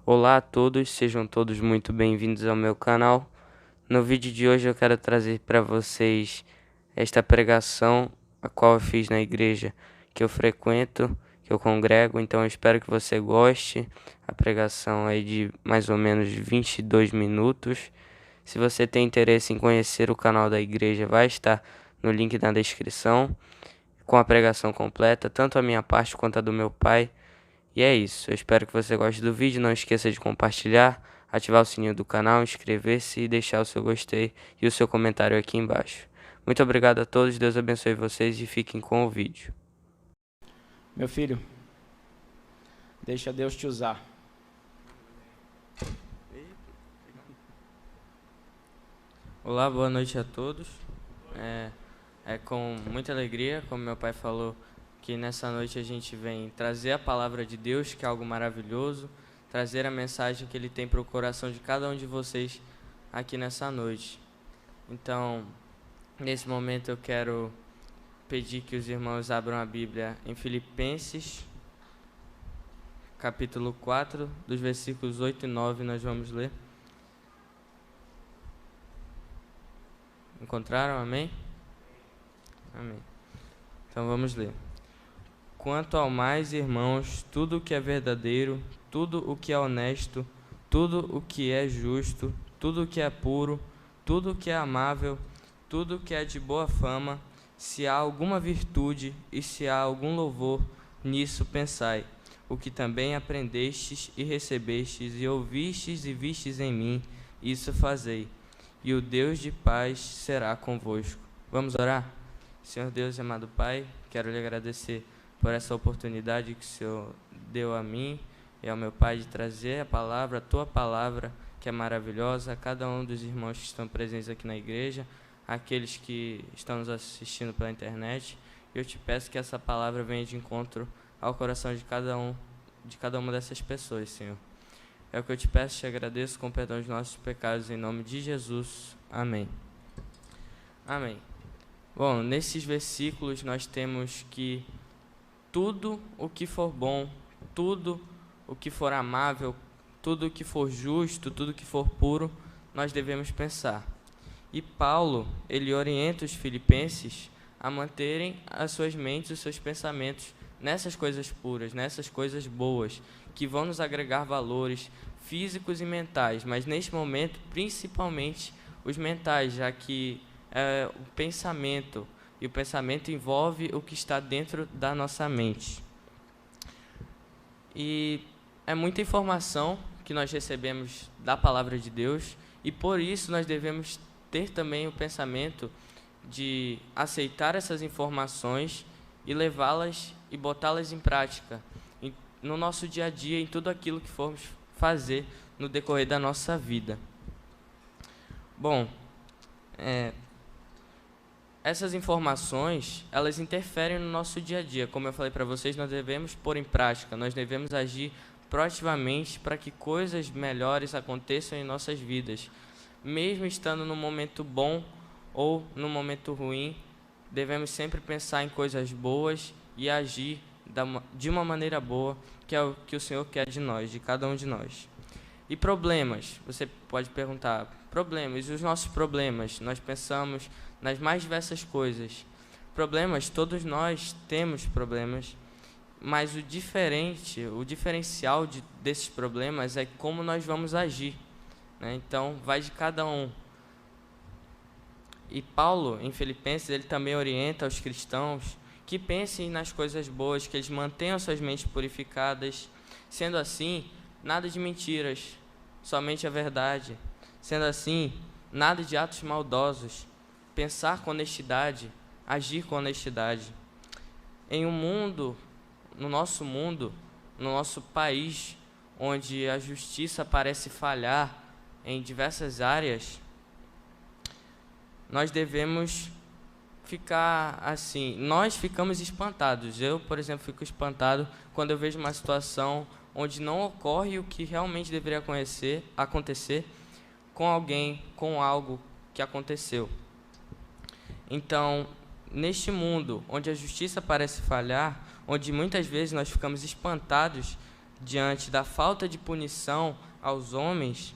Olá a todos, sejam todos muito bem-vindos ao meu canal. No vídeo de hoje eu quero trazer para vocês esta pregação, a qual eu fiz na igreja que eu frequento, que eu congrego, então eu espero que você goste. A pregação é de mais ou menos 22 minutos. Se você tem interesse em conhecer o canal da igreja, vai estar no link na descrição, com a pregação completa, tanto a minha parte quanto a do meu pai. E é isso, eu espero que você goste do vídeo, não esqueça de compartilhar, ativar o sininho do canal, inscrever-se e deixar o seu gostei e o seu comentário aqui embaixo. Muito obrigado a todos, Deus abençoe vocês e fiquem com o vídeo. Meu filho, deixa Deus te usar. Olá, boa noite a todos. É com muita alegria, como meu pai falou, que nessa noite a gente vem trazer a palavra de Deus, que é algo maravilhoso, trazer a mensagem que Ele tem para o coração de cada um de vocês aqui nessa noite. Então, nesse momento eu quero pedir que os irmãos abram a Bíblia em Filipenses, capítulo 4, dos versículos 8 e 9, nós vamos ler. Encontraram? Amém? Amém. Então vamos ler. Quanto ao mais, irmãos, tudo o que é verdadeiro, tudo o que é honesto, tudo o que é justo, tudo o que é puro, tudo o que é amável, tudo o que é de boa fama, se há alguma virtude e se há algum louvor, nisso pensai. O que também aprendestes e recebestes e ouvistes e vistes em mim, isso fazei. E o Deus de paz será convosco. Vamos orar? Senhor Deus e amado Pai, quero lhe agradecer por essa oportunidade que o Senhor deu a mim e ao meu pai de trazer a palavra, a tua palavra, que é maravilhosa, a cada um dos irmãos que estão presentes aqui na igreja, aqueles que estão nos assistindo pela internet. Eu te peço que essa palavra venha de encontro ao coração de cada uma dessas pessoas, Senhor. É o que eu te peço e te agradeço com o perdão dos nossos pecados, em nome de Jesus. Amém. Amém. Bom, nesses versículos nós temos que tudo o que for bom, tudo o que for amável, tudo o que for justo, tudo o que for puro, nós devemos pensar. E Paulo, ele orienta os filipenses a manterem as suas mentes, os seus pensamentos nessas coisas puras, nessas coisas boas, que vão nos agregar valores físicos e mentais, mas neste momento, principalmente os mentais, já que o pensamento, e o pensamento envolve o que está dentro da nossa mente. E é muita informação que nós recebemos da palavra de Deus, e por isso nós devemos ter também o pensamento de aceitar essas informações e levá-las e botá-las em prática no nosso dia a dia, em tudo aquilo que formos fazer no decorrer da nossa vida. Bom, essas informações, elas interferem no nosso dia a dia. Como eu falei para vocês, nós devemos pôr em prática, nós devemos agir proativamente para que coisas melhores aconteçam em nossas vidas. Mesmo estando num momento bom ou num momento ruim, devemos sempre pensar em coisas boas e agir de uma maneira boa, que é o que o Senhor quer de nós, de cada um de nós. E problemas, você pode perguntar, problemas, e os nossos problemas? Nós pensamos nas mais diversas coisas. Problemas, todos nós temos problemas, mas o diferencial desses problemas é como nós vamos agir, né? Então, vai de cada um. E Paulo, em Filipenses, ele também orienta os cristãos que pensem nas coisas boas, que eles mantenham suas mentes purificadas. Sendo assim, nada de mentiras, somente a verdade. Sendo assim, nada de atos maldosos. Pensar com honestidade, agir com honestidade. No nosso país, onde a justiça parece falhar em diversas áreas, nós devemos ficar assim, nós ficamos espantados. Eu, por exemplo, fico espantado quando eu vejo uma situação onde não ocorre o que realmente deveria acontecer com alguém, com algo que aconteceu. Então, neste mundo onde a justiça parece falhar, onde muitas vezes nós ficamos espantados diante da falta de punição aos homens,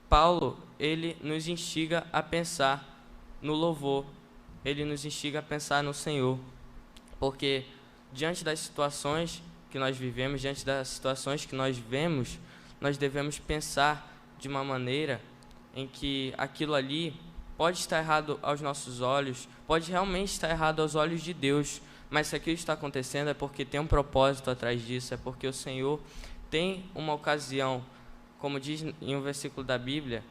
Paulo, ele nos instiga a pensar no louvor, ele nos instiga a pensar no Senhor, porque diante das situações que nós vivemos, diante das situações que nós vemos, nós devemos pensar de uma maneira em que aquilo ali pode estar errado aos nossos olhos, pode realmente estar errado aos olhos de Deus, mas se aquilo está acontecendo é porque tem um propósito atrás disso, é porque o Senhor tem uma ocasião, como diz em um versículo da Bíblia,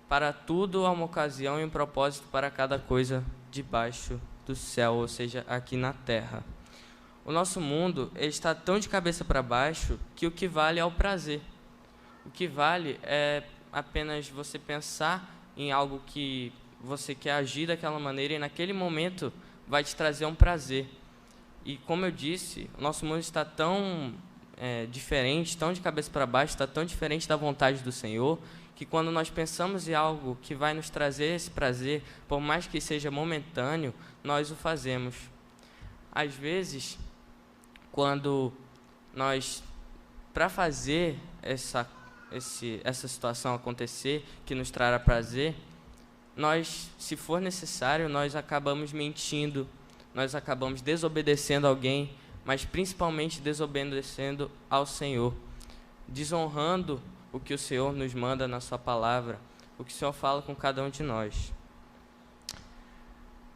para tudo há uma ocasião e um propósito para cada coisa debaixo do céu, ou seja, aqui na terra. O nosso mundo ele está tão de cabeça para baixo que o que vale é o prazer. O que vale é apenas você pensar em algo que você quer agir daquela maneira e naquele momento vai te trazer um prazer. E como eu disse, o nosso mundo está tão diferente, tão de cabeça para baixo, está tão diferente da vontade do Senhor, que quando nós pensamos em algo que vai nos trazer esse prazer, por mais que seja momentâneo, nós o fazemos. Às vezes, quando nós, para fazer essa situação acontecer, que nos trará prazer, nós, se for necessário, nós acabamos mentindo, nós acabamos desobedecendo alguém, mas principalmente desobedecendo ao Senhor, desonrando o que o Senhor nos manda na sua palavra, o que o Senhor fala com cada um de nós.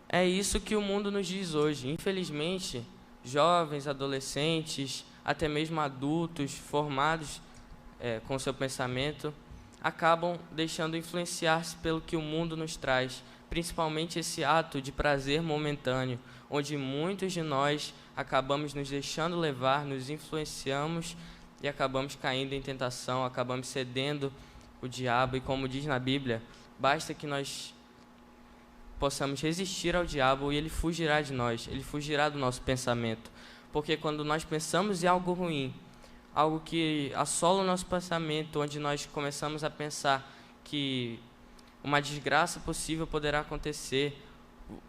É isso que o mundo nos diz hoje. Infelizmente, jovens, adolescentes, até mesmo adultos formados com seu pensamento, acabam deixando influenciar-se pelo que o mundo nos traz, principalmente esse ato de prazer momentâneo, onde muitos de nós acabamos nos deixando levar, nos influenciamos e acabamos caindo em tentação, acabamos cedendo o diabo, e como diz na Bíblia, basta que nós possamos resistir ao diabo e ele fugirá de nós, ele fugirá do nosso pensamento, porque quando nós pensamos em algo ruim, algo que assola o nosso pensamento, onde nós começamos a pensar que uma desgraça possível poderá acontecer,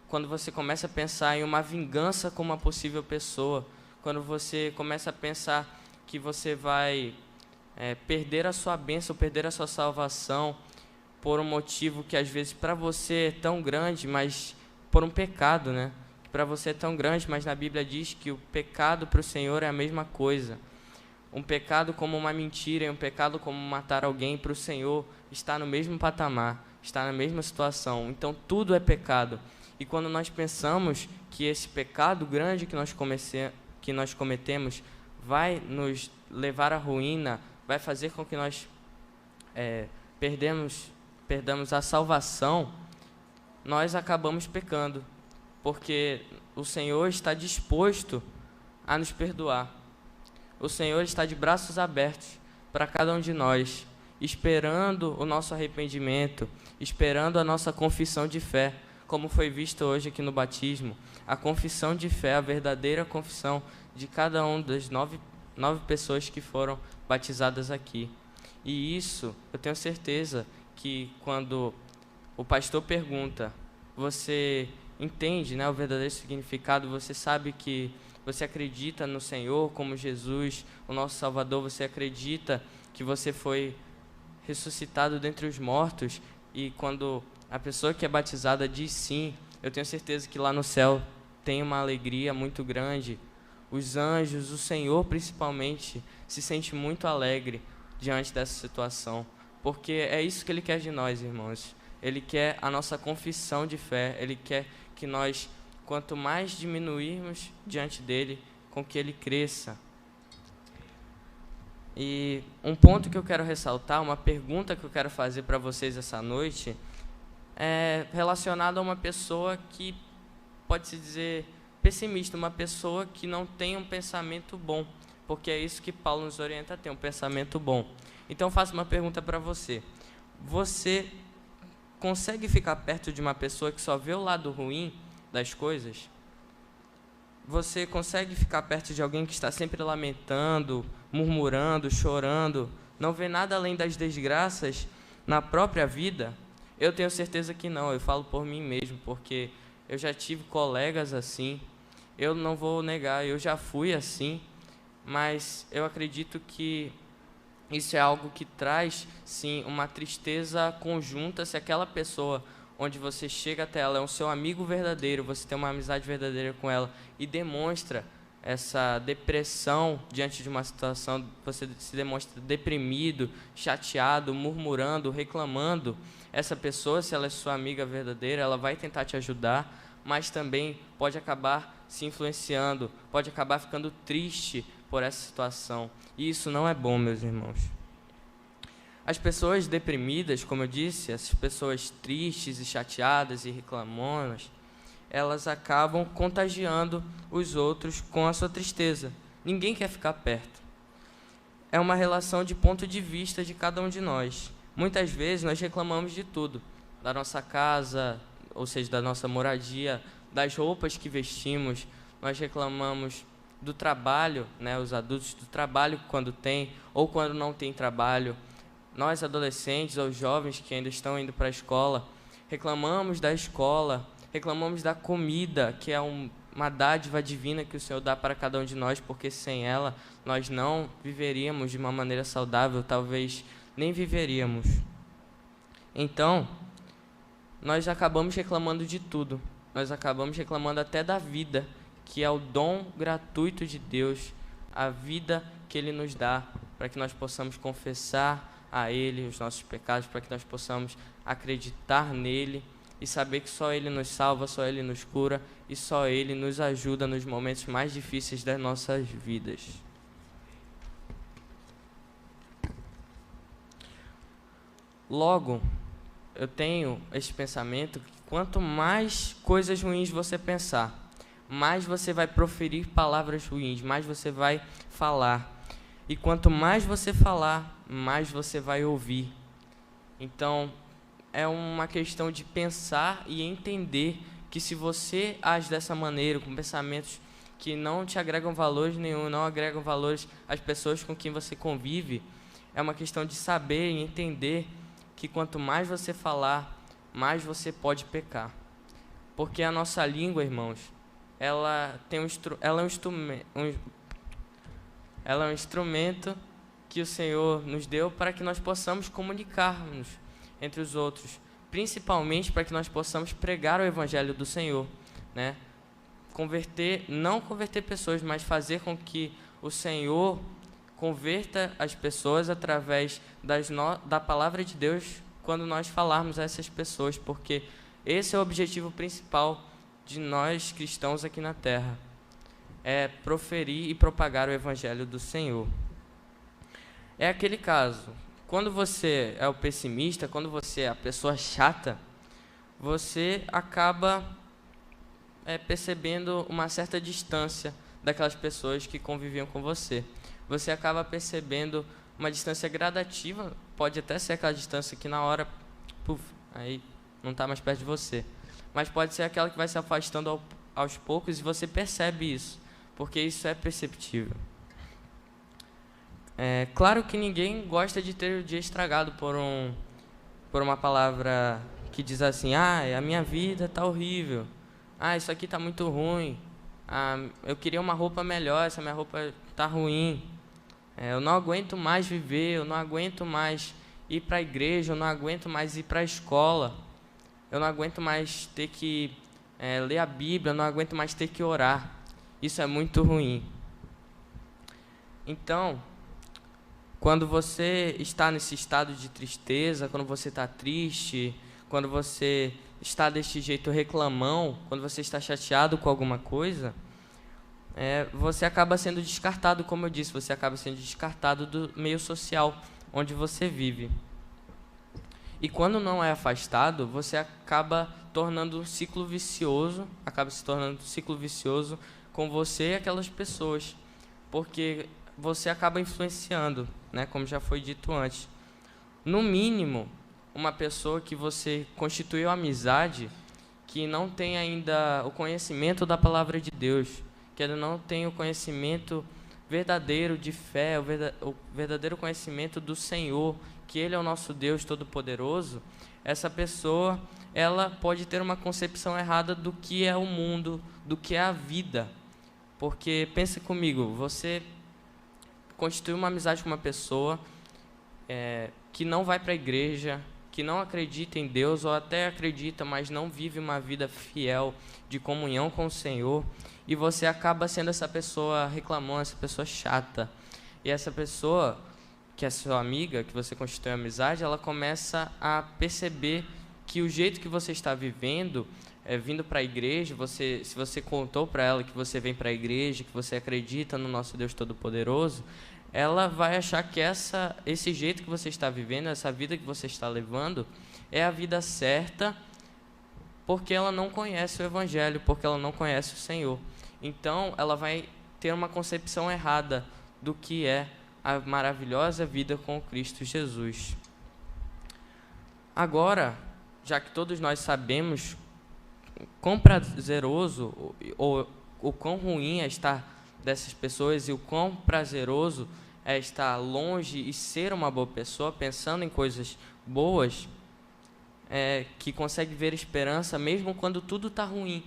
quando você começa a pensar em uma vingança com uma possível pessoa, quando você começa a pensar que você vai perder a sua bênção, perder a sua salvação, por um motivo que às vezes para você é tão grande, mas por um pecado, né? Para você é tão grande, mas na Bíblia diz que o pecado para o Senhor é a mesma coisa. Um pecado como uma mentira e um pecado como matar alguém para o Senhor está no mesmo patamar, está na mesma situação. Então tudo é pecado. E quando nós pensamos que esse pecado grande que nós cometemos vai nos levar à ruína, vai fazer com que nós perdamos a salvação, nós acabamos pecando, porque o Senhor está disposto a nos perdoar. O Senhor está de braços abertos para cada um de nós, esperando o nosso arrependimento, esperando a nossa confissão de fé, como foi visto hoje aqui no batismo. A confissão de fé, a verdadeira confissão de cada um das nove pessoas que foram batizadas aqui. E isso, eu tenho certeza que quando o pastor pergunta, você entende, né, o verdadeiro significado, você sabe que você acredita no Senhor como Jesus, o nosso Salvador, você acredita que você foi ressuscitado dentre os mortos, e quando a pessoa que é batizada diz sim, eu tenho certeza que lá no céu tem uma alegria muito grande. Os anjos, o Senhor principalmente, se sente muito alegre diante dessa situação, porque é isso que Ele quer de nós, irmãos. Ele quer a nossa confissão de fé, Ele quer que nós, quanto mais diminuirmos diante dEle, com que Ele cresça. E um ponto que eu quero ressaltar, uma pergunta que eu quero fazer para vocês essa noite, é relacionado a uma pessoa que pode-se dizer pessimista, uma pessoa que não tem um pensamento bom, porque é isso que Paulo nos orienta a ter, um pensamento bom. Então eu faço uma pergunta para você. Você consegue ficar perto de uma pessoa que só vê o lado ruim das coisas? Você consegue ficar perto de alguém que está sempre lamentando, murmurando, chorando, não vê nada além das desgraças na própria vida? Eu tenho certeza que não, eu falo por mim mesmo, porque eu já tive colegas assim, eu não vou negar, eu já fui assim, mas eu acredito que isso é algo que traz, sim, uma tristeza conjunta se aquela pessoa onde você chega até ela é um seu amigo verdadeiro, você tem uma amizade verdadeira com ela e demonstra essa depressão diante de uma situação, você se demonstra deprimido, chateado, murmurando, reclamando. Essa pessoa, se ela é sua amiga verdadeira, ela vai tentar te ajudar, mas também pode acabar se influenciando, pode acabar ficando triste por essa situação. E isso não é bom, meus irmãos. As pessoas deprimidas, como eu disse, essas pessoas tristes e chateadas e reclamonas, elas acabam contagiando os outros com a sua tristeza. Ninguém quer ficar perto. É uma relação de ponto de vista de cada um de nós. Muitas vezes nós reclamamos de tudo, da nossa casa, ou seja, da nossa moradia, das roupas que vestimos, nós reclamamos do trabalho, né, os adultos, do trabalho quando tem ou quando não tem trabalho. Nós, adolescentes ou jovens que ainda estão indo para a escola, reclamamos da escola, reclamamos da comida, que é uma dádiva divina que o Senhor dá para cada um de nós, porque sem ela nós não viveríamos de uma maneira saudável, talvez nem viveríamos. Então, nós acabamos reclamando de tudo. Nós acabamos reclamando até da vida, que é o dom gratuito de Deus, a vida que Ele nos dá, para que nós possamos confessar a Ele os nossos pecados, para que nós possamos acreditar nele e saber que só Ele nos salva, só Ele nos cura e só Ele nos ajuda nos momentos mais difíceis das nossas vidas. Logo, eu tenho esse pensamento que quanto mais coisas ruins você pensar, mais você vai proferir palavras ruins, mais você vai falar. E quanto mais você falar, mais você vai ouvir. Então, é uma questão de pensar e entender que se você age dessa maneira, com pensamentos que não te agregam valores nenhum, não agregam valores às pessoas com quem você convive, é uma questão de saber e entender que quanto mais você falar, mais você pode pecar. Porque a nossa língua, irmãos, ela é um instrumento que o Senhor nos deu para que nós possamos comunicar-nos entre os outros, principalmente para que nós possamos pregar o Evangelho do Senhor, né? Não converter pessoas, mas fazer com que o Senhor converta as pessoas através da palavra de Deus quando nós falarmos a essas pessoas, porque esse é o objetivo principal de nós cristãos aqui na terra, é proferir e propagar o Evangelho do Senhor. É aquele caso, quando você é o pessimista, quando você é a pessoa chata, você acaba percebendo uma certa distância daquelas pessoas que conviviam com você. Você acaba percebendo uma distância gradativa, pode até ser aquela distância que na hora, aí não está mais perto de você. Mas pode ser aquela que vai se afastando aos poucos e você percebe isso, porque isso é perceptível. É claro que ninguém gosta de ter o dia estragado por uma palavra que diz assim: ah, a minha vida está horrível, ah, isso aqui está muito ruim, ah, eu queria uma roupa melhor, essa minha roupa está ruim, eu não aguento mais viver, eu não aguento mais ir para a igreja, eu não aguento mais ir para a escola, eu não aguento mais ter que ler a Bíblia, eu não aguento mais ter que orar. Isso é muito ruim. Então, quando você está nesse estado de tristeza, quando você está triste, quando você está deste jeito reclamão, quando você está chateado com alguma coisa, você acaba sendo descartado, como eu disse, você acaba sendo descartado do meio social onde você vive. E quando não é afastado, você acaba tornando um ciclo vicioso, com você e aquelas pessoas, porque você acaba influenciando, né, como já foi dito antes. No mínimo, uma pessoa que você constituiu amizade, que não tem ainda o conhecimento da palavra de Deus, que ela não tem o conhecimento verdadeiro de fé, o verdadeiro conhecimento do Senhor, que Ele é o nosso Deus Todo-Poderoso, essa pessoa, ela pode ter uma concepção errada do que é o mundo, do que é a vida. Porque, pensa comigo, você constituir uma amizade com uma pessoa que não vai para a igreja, que não acredita em Deus, ou até acredita, mas não vive uma vida fiel de comunhão com o Senhor, e você acaba sendo essa pessoa reclamona, essa pessoa chata. E essa pessoa, que é sua amiga, que você constitui amizade, ela começa a perceber que o jeito que você está vivendo, vindo para a igreja, se você contou para ela que você vem para a igreja, que você acredita no nosso Deus Todo-Poderoso, ela vai achar que esse jeito que você está vivendo, essa vida que você está levando, é a vida certa, porque ela não conhece o Evangelho, porque ela não conhece o Senhor. Então, ela vai ter uma concepção errada do que é a maravilhosa vida com Cristo Jesus. Agora, já que todos nós sabemos quão prazeroso ou o quão ruim é estar dessas pessoas e o quão prazeroso é estar longe e ser uma boa pessoa, pensando em coisas boas, que consegue ver esperança mesmo quando tudo está ruim.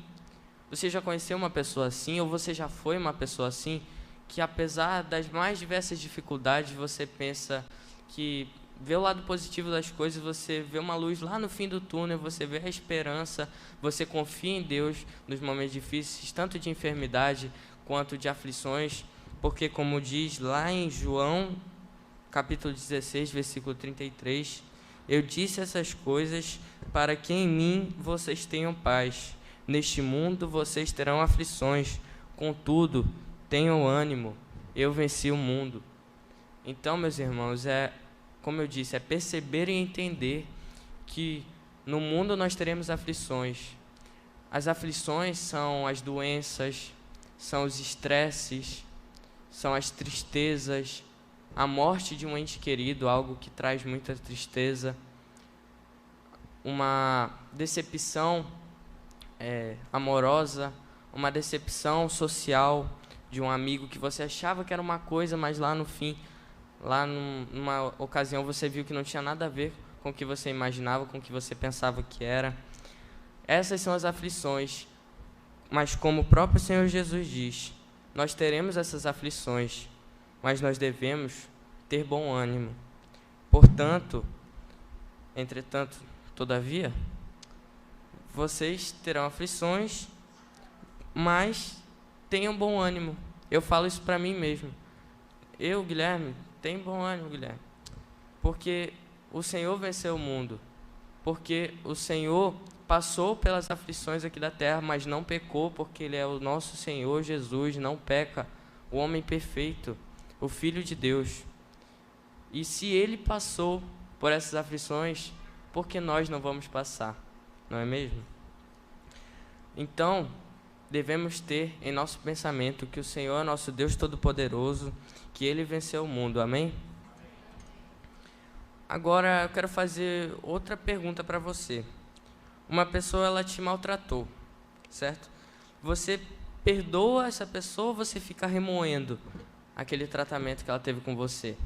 Você já conheceu uma pessoa assim, ou você já foi uma pessoa assim, que apesar das mais diversas dificuldades, você pensa que vê o lado positivo das coisas, você vê uma luz lá no fim do túnel, você vê a esperança, você confia em Deus nos momentos difíceis, tanto de enfermidade quanto de aflições, porque como diz lá em João, capítulo 16, versículo 33, eu disse essas coisas para que em mim vocês tenham paz. Neste mundo vocês terão aflições, contudo, tenham ânimo, eu venci o mundo. Então, meus irmãos, como eu disse, perceber e entender que no mundo nós teremos aflições. As aflições são as doenças, são os estresses, são as tristezas, a morte de um ente querido, algo que traz muita tristeza, uma decepção amorosa, uma decepção social de um amigo que você achava que era uma coisa, mas lá no fim, numa ocasião, você viu que não tinha nada a ver com o que você imaginava, com o que você pensava que era. Essas são as aflições, mas como o próprio Senhor Jesus diz, nós teremos essas aflições, mas nós devemos ter bom ânimo. Portanto, entretanto, todavia, vocês terão aflições, mas tenham bom ânimo. Eu falo isso para mim mesmo. Eu, Guilherme, tenho bom ânimo, Guilherme. Porque o Senhor venceu o mundo. Porque o Senhor passou pelas aflições aqui da terra, mas não pecou, porque Ele é o nosso Senhor Jesus, não peca. O homem perfeito, o Filho de Deus. E se Ele passou por essas aflições, por que nós não vamos passar? Não é mesmo? Então, devemos ter em nosso pensamento que o Senhor é nosso Deus Todo-Poderoso, que Ele venceu o mundo. Amém? Agora, eu quero fazer outra pergunta para você. Uma pessoa, ela te maltratou, certo? Você perdoa essa pessoa ou você fica remoendo aquele tratamento que ela teve com você?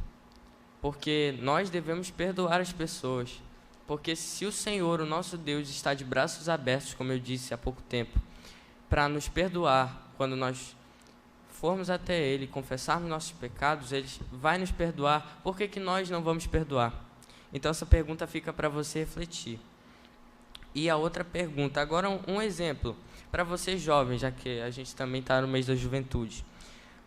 Porque nós devemos perdoar as pessoas. Porque se o Senhor, o nosso Deus, está de braços abertos, como eu disse há pouco tempo, para nos perdoar, quando nós formos até Ele, confessarmos nossos pecados, Ele vai nos perdoar. Por que nós não vamos perdoar? Então essa pergunta fica para você refletir. E a outra pergunta, agora um exemplo, para você jovem, já que a gente também está no mês da juventude.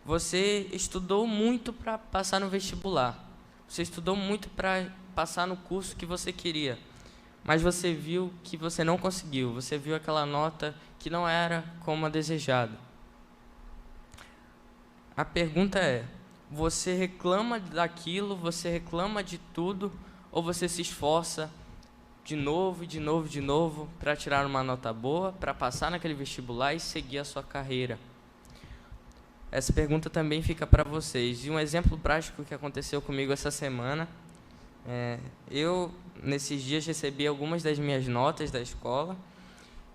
Você estudou muito para passar no vestibular, você estudou muito para passar no curso que você queria, mas você viu que você não conseguiu, você viu aquela nota que não era como a desejada. A pergunta é, você reclama daquilo, você reclama de tudo, ou você se esforça de novo, de novo, de novo, para tirar uma nota boa, para passar naquele vestibular e seguir a sua carreira? Essa pergunta também fica para vocês. E um exemplo prático que aconteceu comigo essa semana, eu, nesses dias, recebi algumas das minhas notas da escola,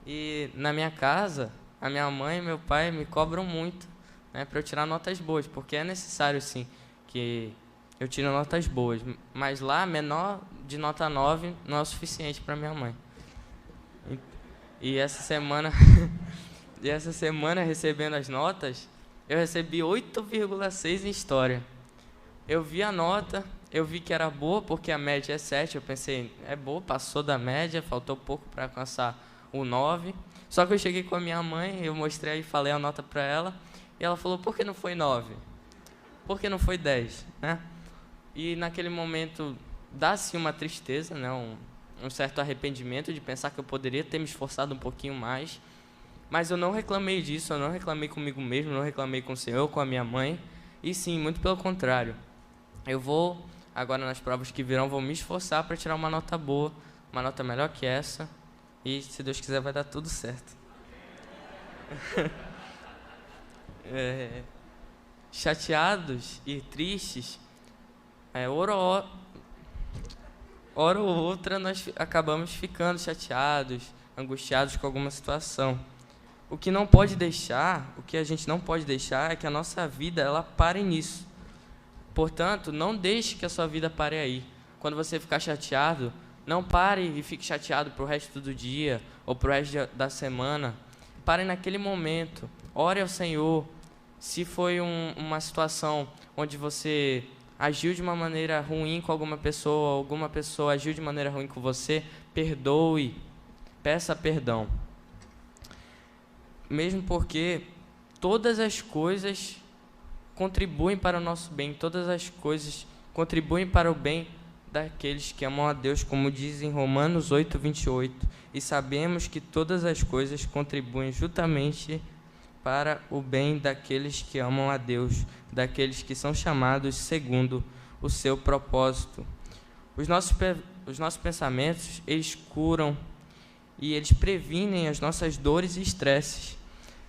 e na minha casa, a minha mãe e meu pai me cobram muito, para eu tirar notas boas, porque é necessário, sim, que eu tire notas boas, mas lá, menor de nota 9 não é o suficiente para minha mãe. E essa semana, recebendo as notas, eu recebi 8,6 em História. Eu vi a nota, eu vi que era boa, porque a média é 7, eu pensei, é boa, passou da média, faltou pouco para alcançar o 9. Só que eu cheguei com a minha mãe, eu mostrei e falei a nota para ela, e ela falou, por que não foi 9? Por que não foi 10? Né? E naquele momento dá-se uma tristeza, né? Um certo arrependimento de pensar que eu poderia ter me esforçado um pouquinho mais, mas eu não reclamei disso, eu não reclamei comigo mesmo, não reclamei com o Senhor, com a minha mãe, e sim, muito pelo contrário. Eu vou, agora nas provas que virão, vou me esforçar para tirar uma nota boa, uma nota melhor que essa, e se Deus quiser vai dar tudo certo. Chateados e tristes, hora ou outra nós acabamos ficando chateados, angustiados com alguma situação. O que não pode deixar, o que a gente não pode deixar é que a nossa vida ela pare nisso. Portanto, não deixe que a sua vida pare aí. Quando você ficar chateado, não pare e fique chateado para o resto do dia ou para o resto da semana. Pare naquele momento, ore ao Senhor. Se foi uma situação onde você agiu de uma maneira ruim com alguma pessoa agiu de maneira ruim com você, perdoe, peça perdão. Mesmo porque todas as coisas contribuem para o nosso bem, todas as coisas contribuem para o bem daqueles que amam a Deus, como diz em Romanos 8:28, e sabemos que todas as coisas contribuem justamente para o bem daqueles que amam a Deus, daqueles que são chamados segundo o seu propósito. Os nossos pensamentos, eles curam e eles previnem as nossas dores e estresses.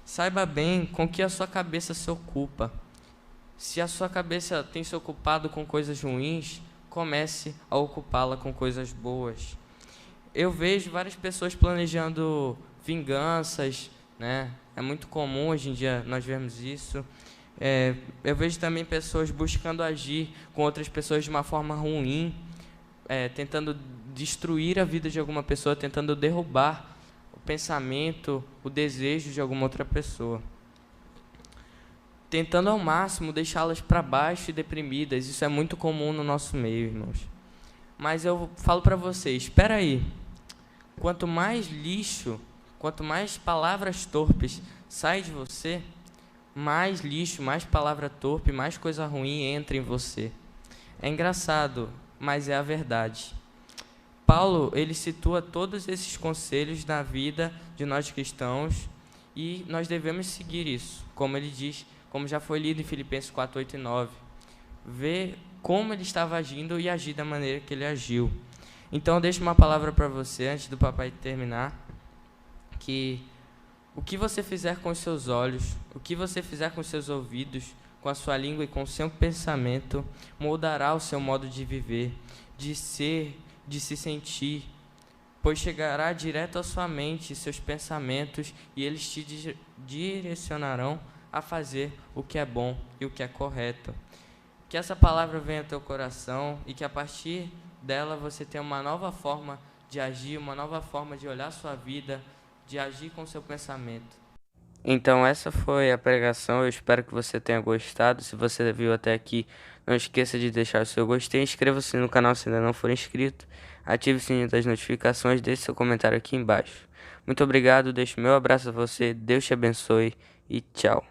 Saiba bem com que a sua cabeça se ocupa. Se a sua cabeça tem se ocupado com coisas ruins, comece a ocupá-la com coisas boas. Eu vejo várias pessoas planejando vinganças, né? É muito comum hoje em dia nós vemos isso. Eu vejo também pessoas buscando agir com outras pessoas de uma forma ruim, tentando destruir a vida de alguma pessoa, tentando derrubar o pensamento, o desejo de alguma outra pessoa, tentando ao máximo deixá-las para baixo e deprimidas. Isso é muito comum no nosso meio, irmãos. Mas eu falo para vocês, espera aí, quanto mais lixo, quanto mais palavras torpes saem de você, mais lixo, mais palavra torpe, mais coisa ruim entra em você. É engraçado, mas é a verdade. Paulo, ele situa todos esses conselhos na vida de nós cristãos e nós devemos seguir isso, como ele diz, como já foi lido em Filipenses 4:8 e 9. Ver como ele estava agindo e agir da maneira que ele agiu. Então, eu deixo uma palavra para você, antes do papai terminar, que o que você fizer com os seus olhos, o que você fizer com os seus ouvidos, com a sua língua e com o seu pensamento, moldará o seu modo de viver, de ser, de se sentir, pois chegará direto à sua mente, seus pensamentos, e eles te direcionarão a fazer o que é bom e o que é correto. Que essa palavra venha ao teu coração e que a partir dela você tenha uma nova forma de agir, uma nova forma de olhar a sua vida, de agir com o seu pensamento. Então essa foi a pregação, eu espero que você tenha gostado. Se você viu até aqui, não esqueça de deixar o seu gostei, inscreva-se no canal se ainda não for inscrito, ative o sininho das notificações, deixe seu comentário aqui embaixo. Muito obrigado, deixo meu abraço a você, Deus te abençoe e tchau.